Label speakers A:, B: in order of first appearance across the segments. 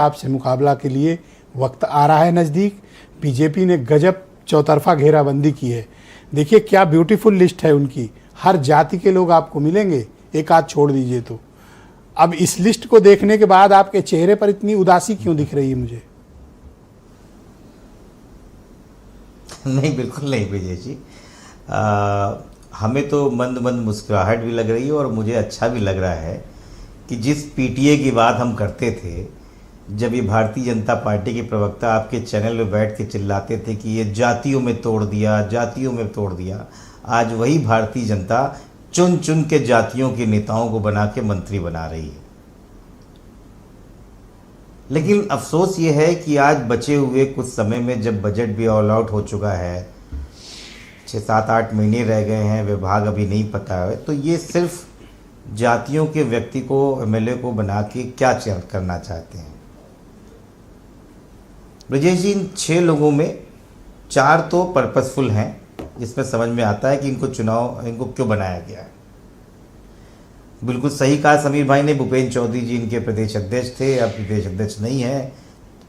A: आपसे मुकाबला के लिए वक्त आ रहा है नज़दीक। बीजेपी ने गजब चौतरफा घेराबंदी की है। देखिए क्या ब्यूटीफुल लिस्ट है उनकी, हर जाति के लोग आपको मिलेंगे, एक आध छोड़ दीजिए तो। अब इस लिस्ट को देखने के बाद आपके चेहरे पर इतनी उदासी क्यों दिख रही है मुझे?
B: नहीं, बिल्कुल नहीं विजय जी। हमें तो मंद मंद मुस्कुराहट भी लग रही है और मुझे अच्छा भी लग रहा है कि जिस पीटीए की बात हम करते थे, जब ये भारतीय जनता पार्टी के प्रवक्ता आपके चैनल में बैठ के चिल्लाते थे कि ये जातियों में तोड़ दिया, जातियों में तोड़ दिया, आज वही भारतीय जनता चुन चुन के जातियों के नेताओं को बना के मंत्री बना रही है। लेकिन अफसोस ये है कि आज बचे हुए कुछ समय में जब बजट भी ऑल आउट हो चुका है, 6-7-8 महीने रह गए हैं, विभाग अभी नहीं पता है, तो ये सिर्फ जातियों के व्यक्ति को, एमएलए को बना के क्या करना चाहते हैं। ब्रजेश जी, इन 6 लोगों में 4 तो पर्पसफुल हैं, जिसमें समझ में आता है कि इनको क्यों बनाया गया है। बिल्कुल सही कहा समीर भाई ने, भूपेंद्र चौधरी जी इनके प्रदेश अध्यक्ष थे, अब प्रदेश अध्यक्ष नहीं है,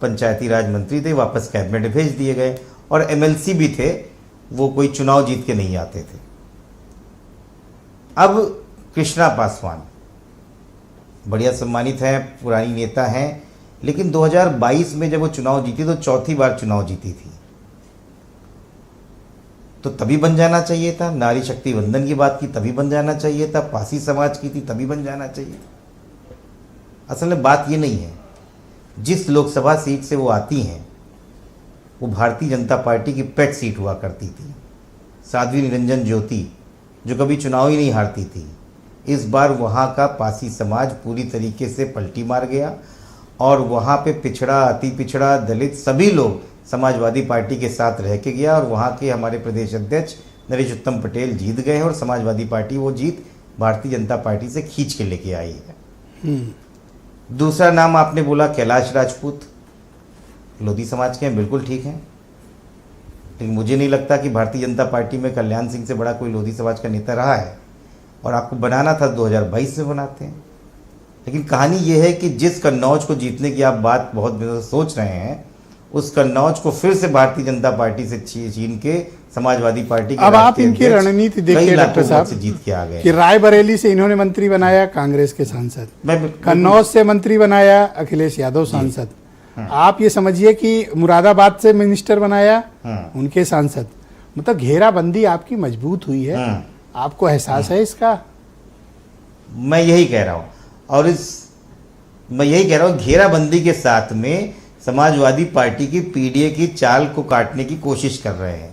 B: पंचायती राज मंत्री थे, वापस कैबिनेट भेज दिए गए। और एमएलसी भी थे, वो कोई चुनाव जीत के नहीं आते थे। अब कृष्णा पासवान बढ़िया सम्मानित हैं, पुरानी नेता हैं, लेकिन 2022 में जब वो चुनाव जीती तो चौथी बार चुनाव जीती थी, तो तभी बन जाना चाहिए था। नारी शक्ति वंदन की बात की तभी बन जाना चाहिए था, पासी समाज की थी तभी बन जाना चाहिए। असल में बात ये नहीं है, जिस लोकसभा सीट से वो आती हैं वो भारतीय जनता पार्टी की पेट सीट हुआ करती थी। साध्वी निरंजन ज्योति जो कभी चुनाव ही नहीं हारती थी, इस बार वहाँ का पासी समाज पूरी तरीके से पलटी मार गया और वहाँ पे पिछड़ा, अति पिछड़ा, दलित सभी लोग समाजवादी पार्टी के साथ रह के गया और वहाँ के हमारे प्रदेश अध्यक्ष नरेश उत्तम पटेल जीत गए हैं और समाजवादी पार्टी वो जीत भारतीय जनता पार्टी से खींच के लेके आई है। दूसरा नाम आपने बोला कैलाश राजपूत, लोधी समाज के हैं, बिल्कुल ठीक हैं, लेकिन मुझे नहीं लगता कि भारतीय जनता पार्टी में कल्याण सिंह से बड़ा कोई लोधी समाज का नेता रहा है। और आपको बनाना था 2022 में बनाते हैं। लेकिन कहानी ये है कि जिस कन्नौज को जीतने की आप बात बहुत दिनों से सोच रहे हैं, उस कन्नौज को फिर से भारतीय जनता पार्टी से छीन के समाजवादी पार्टी के
A: अब आप इनकी रणनीति देखिए डॉक्टर साहब,
B: जीत के आ गए
A: कि रायबरेली से इन्होंने मंत्री बनाया कांग्रेस के सांसद, कन्नौज से मंत्री बनाया अखिलेश यादव सांसद, आप ये समझिए कि मुरादाबाद से मिनिस्टर बनाया उनके सांसद। मतलब घेराबंदी आपकी मजबूत हुई है, आपको एहसास है इसका?
B: मैं यही कह रहा हूँ, और मैं यही कह रहा हूँ, घेराबंदी के साथ में समाजवादी पार्टी की पीडीए की चाल को काटने की कोशिश कर रहे हैं।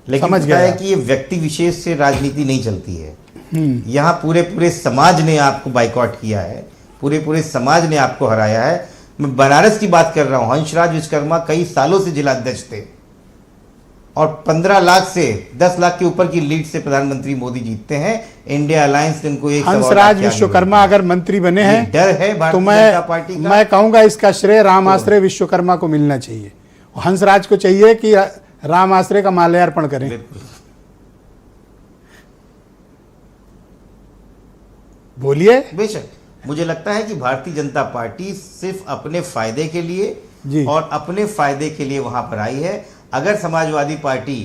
B: लेकिन पता है कि ये व्यक्ति विशेष से राजनीति नहीं चलती है। यहाँ पूरे पूरे समाज ने आपको बाइकआउट किया है, पूरे पूरे समाज ने आपको हराया है। मैं बनारस की बात कर रहा हूँ, हंसराज विश्वकर्मा कई सालों से जिला अध्यक्ष थे और 15 लाख से 10 लाख के ऊपर की लीड से प्रधानमंत्री मोदी जीतते हैं। इंडिया अलायंस ने इनको एक
A: हंसराज विश्वकर्मा अगर मंत्री बने हैं,
B: डर है
A: तो मैं कहूंगा इसका श्रेय राम आश्रय विश्वकर्मा को मिलना चाहिए। हंसराज को चाहिए कि राम आश्रय का माल्यार्पण करें। बोलिए।
B: बेशक मुझे लगता है कि भारतीय जनता पार्टी सिर्फ अपने फायदे के लिए और अपने फायदे के लिए वहां पर आई है। अगर समाजवादी पार्टी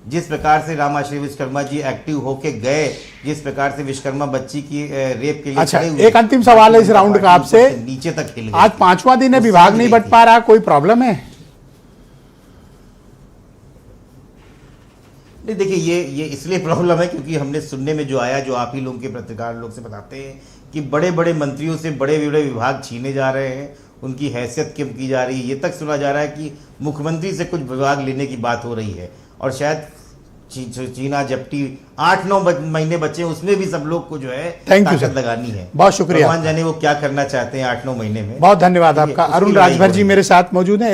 B: जिस प्रकार से रामाश्री विश्वकर्मा जी एक्टिव होके गए, जिस प्रकार से विश्वकर्मा बच्ची की रेप के लिए,
A: अच्छा, एक अंतिम सवाल है इस राउंड का आपसे,
B: नीचे तक हिल गए।
A: आज 5वां दिन है, विभाग नहीं बंट पा रहा, कोई प्रॉब्लम है?
B: नहीं, देखिए ये इसलिए प्रॉब्लम है क्योंकि हमने सुनने में जो आया, जो आप ही लोग के पत्रकार लोग से बताते हैं कि बड़े बड़े मंत्रियों से बड़े बड़े विभाग छीने जा रहे हैं, उनकी हैसियत कम की जा रही है। ये तक सुना जा रहा है कि मुख्यमंत्री से कुछ विभाग लेने की बात हो रही है और शायद चीना जप्टी 8-9 महीने बचे, उसमें भी सब लोग को जो है ताकत लगानी है।
A: बहुत शुक्रिया।
B: भगवान जाने वो क्या करना चाहते हैं 8-9 महीने में।
A: बहुत धन्यवाद आपका। अरुण राजभर जी मेरे साथ मौजूद हैं।